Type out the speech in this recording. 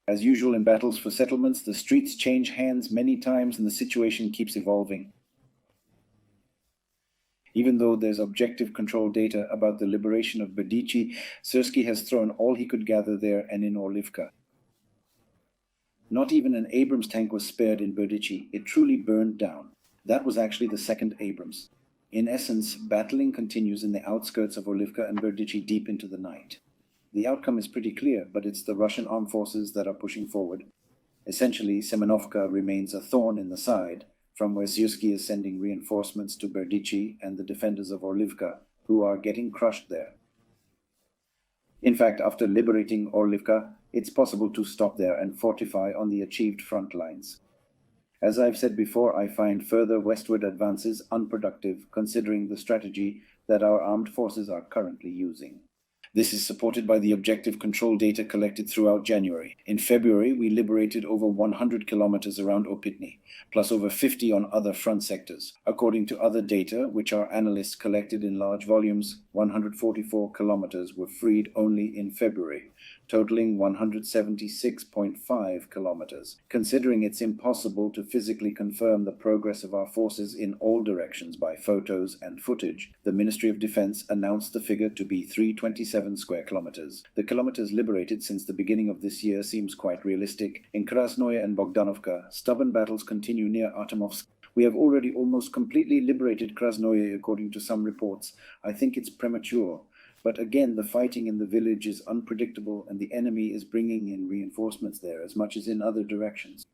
As usual in battles for settlements, the streets change hands many times and the situation keeps evolving. Even though there's objective control data about the liberation of Berdichi, Syrski has thrown all he could gather there and in Orlivka. Not even an Abrams tank was spared in Berdichi. It truly burned down. That was actually the second Abrams. In essence, battling continues in the outskirts of Orlivka and Berdichi deep into the night. The outcome is pretty clear, but it's the Russian armed forces that are pushing forward. Essentially, Semenovka remains a thorn in the side, from where Syrski is sending reinforcements to Berdichi and the defenders of Orlivka, who are getting crushed there. In fact, after liberating Orlivka, it's possible to stop there and fortify on the achieved front lines. As I've said before, I find further westward advances unproductive considering the strategy that our armed forces are currently using. This is supported by the objective control data collected throughout January. In February, we liberated over 100 kilometers around Opitny, plus over 50 on other front sectors. According to other data, which our analysts collected in large volumes, 144 kilometers were freed only in February, totaling 176.5 kilometers. Considering it's impossible to physically confirm the progress of our forces in all directions by photos and footage, the Ministry of Defense announced the figure to be 327 square kilometers. The kilometers liberated since the beginning of this year seems quite realistic. In Krasnoye and Bogdanovka, stubborn battles continue near Artemovsk. We have already almost completely liberated Krasnoye according to some reports. I think it's premature. But again, the fighting in the village is unpredictable and the enemy is bringing in reinforcements there as much as in other directions.